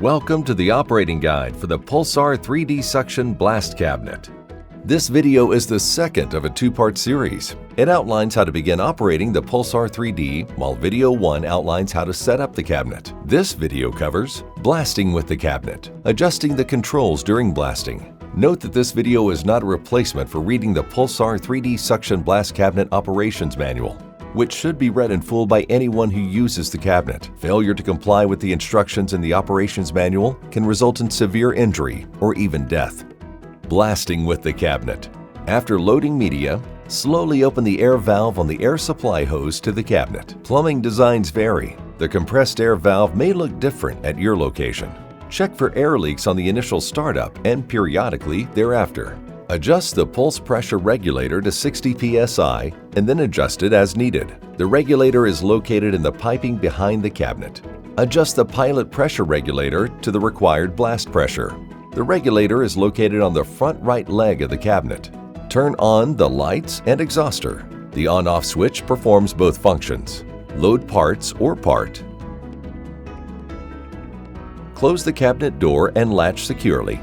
Welcome to the operating guide for the Pulsar 3D Suction Blast Cabinet. This video is the second of a two-part series. It outlines how to begin operating the Pulsar 3D, while video 1 outlines how to set up the cabinet. This video covers blasting with the cabinet, adjusting the controls during blasting. Note that this video is not a replacement for reading the Pulsar 3D Suction Blast Cabinet Operations Manual, which should be read in full by anyone who uses the cabinet. Failure to comply with the instructions in the operations manual can result in severe injury or even death. Blasting with the cabinet. After loading media, slowly open the air valve on the air supply hose to the cabinet. Plumbing designs vary. The compressed air valve may look different at your location. Check for air leaks on the initial startup and periodically thereafter. Adjust the pulse pressure regulator to 60 psi and then adjust it as needed. The regulator is located in the piping behind the cabinet. Adjust the pilot pressure regulator to the required blast pressure. The regulator is located on the front right leg of the cabinet. Turn on the lights and exhauster. The on-off switch performs both functions. Load parts or part. Close the cabinet door and latch securely.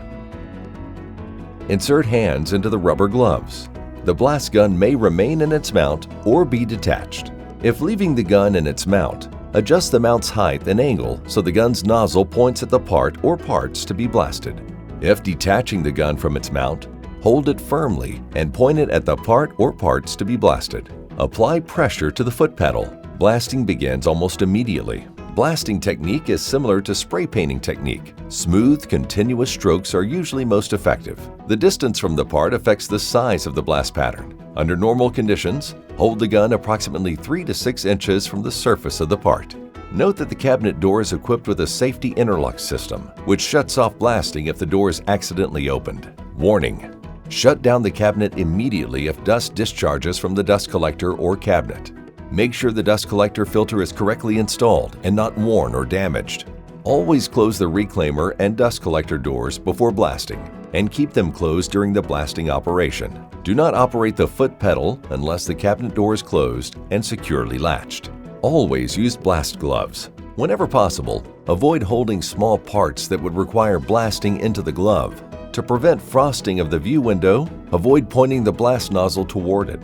Insert hands into the rubber gloves. The blast gun may remain in its mount or be detached. If leaving the gun in its mount, adjust the mount's height and angle so the gun's nozzle points at the part or parts to be blasted. If detaching the gun from its mount, hold it firmly and point it at the part or parts to be blasted. Apply pressure to the foot pedal. Blasting begins almost immediately. Blasting technique is similar to spray painting technique. Smooth, continuous strokes are usually most effective. The distance from the part affects the size of the blast pattern. Under normal conditions, hold the gun approximately 3 to 6 inches from the surface of the part. Note that the cabinet door is equipped with a safety interlock system, which shuts off blasting if the door is accidentally opened. Warning: shut down the cabinet immediately if dust discharges from the dust collector or cabinet. Make sure the dust collector filter is correctly installed and not worn or damaged. Always close the reclaimer and dust collector doors before blasting and keep them closed during the blasting operation. Do not operate the foot pedal unless the cabinet door is closed and securely latched. Always use blast gloves. Whenever possible, avoid holding small parts that would require blasting into the glove. To prevent frosting of the view window, avoid pointing the blast nozzle toward it.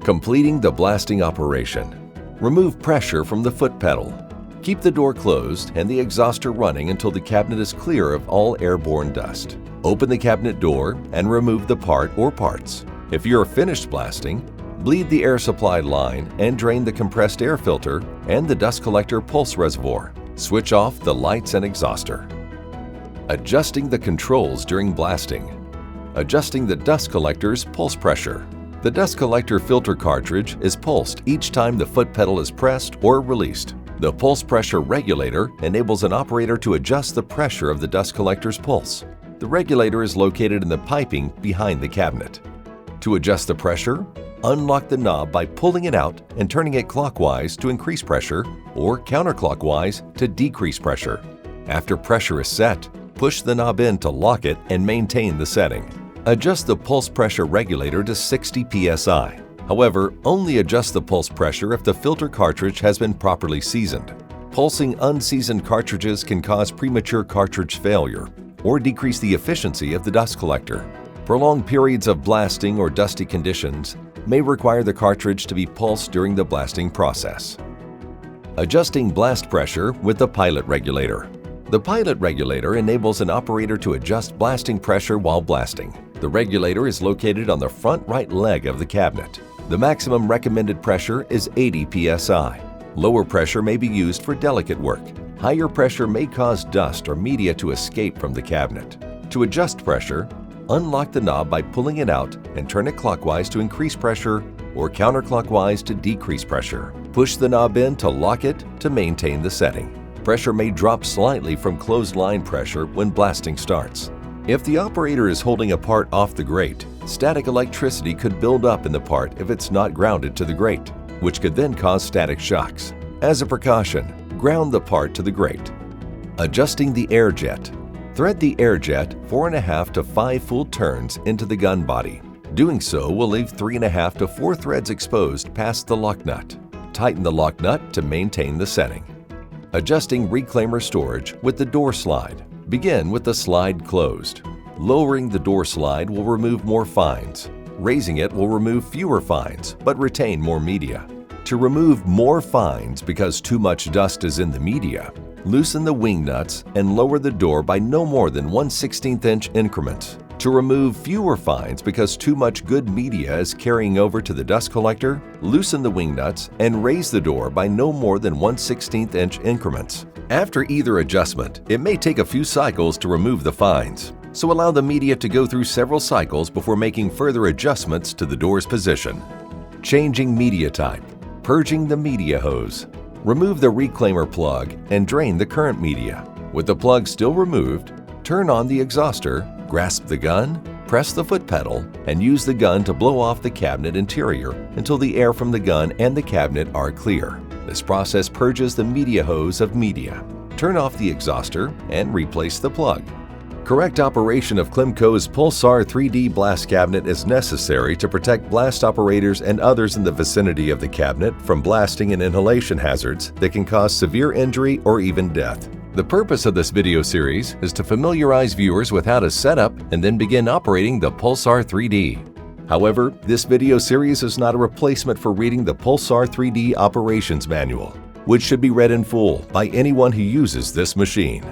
Completing the blasting operation. Remove pressure from the foot pedal. Keep the door closed and the exhauster running until the cabinet is clear of all airborne dust. Open the cabinet door and remove the part or parts. If you are finished blasting, bleed the air supply line and drain the compressed air filter and the dust collector pulse reservoir. Switch off the lights and exhauster. Adjusting the controls during blasting. Adjusting the dust collector's pulse pressure. The dust collector filter cartridge is pulsed each time the foot pedal is pressed or released. The pulse pressure regulator enables an operator to adjust the pressure of the dust collector's pulse. The regulator is located in the piping behind the cabinet. To adjust the pressure, unlock the knob by pulling it out and turning it clockwise to increase pressure or counterclockwise to decrease pressure. After pressure is set, push the knob in to lock it and maintain the setting. Adjust the pulse pressure regulator to 60 psi. However, only adjust the pulse pressure if the filter cartridge has been properly seasoned. Pulsing unseasoned cartridges can cause premature cartridge failure or decrease the efficiency of the dust collector. Prolonged periods of blasting or dusty conditions may require the cartridge to be pulsed during the blasting process. Adjusting blast pressure with the pilot regulator. The pilot regulator enables an operator to adjust blasting pressure while blasting. The regulator is located on the front right leg of the cabinet. The maximum recommended pressure is 80 psi. Lower pressure may be used for delicate work. Higher pressure may cause dust or media to escape from the cabinet. To adjust pressure, unlock the knob by pulling it out and turn it clockwise to increase pressure or counterclockwise to decrease pressure. Push the knob in to lock it to maintain the setting. Pressure may drop slightly from closed line pressure when blasting starts. If the operator is holding a part off the grate, static electricity could build up in the part if it's not grounded to the grate, which could then cause static shocks. As a precaution, ground the part to the grate. Adjusting the air jet. Thread the air jet 4.5 to 5 full turns into the gun body. Doing so will leave 3.5 to 4 threads exposed past the lock nut. Tighten the lock nut to maintain the setting. Adjusting reclaimer storage with the door slide. Begin with the slide closed. Lowering the door slide will remove more fines. Raising it will remove fewer fines, but retain more media. To remove more fines because too much dust is in the media, loosen the wing nuts and lower the door by no more than 1/16 inch increments. To remove fewer fines because too much good media is carrying over to the dust collector, loosen the wing nuts and raise the door by no more than 1/16 inch increments. After either adjustment, it may take a few cycles to remove the fines, so allow the media to go through several cycles before making further adjustments to the door's position. Changing media type. Purging the media hose. Remove the reclaimer plug and drain the current media. With the plug still removed, turn on the exhauster, grasp the gun, press the foot pedal, and use the gun to blow off the cabinet interior until the air from the gun and the cabinet are clear. This process purges the media hose of media. Turn off the exhauster and replace the plug. Correct operation of Klemco's Pulsar 3D blast cabinet is necessary to protect blast operators and others in the vicinity of the cabinet from blasting and inhalation hazards that can cause severe injury or even death. The purpose of this video series is to familiarize viewers with how to set up and then begin operating the Pulsar 3D. However, this video series is not a replacement for reading the Pulsar 3D operations manual, which should be read in full by anyone who uses this machine.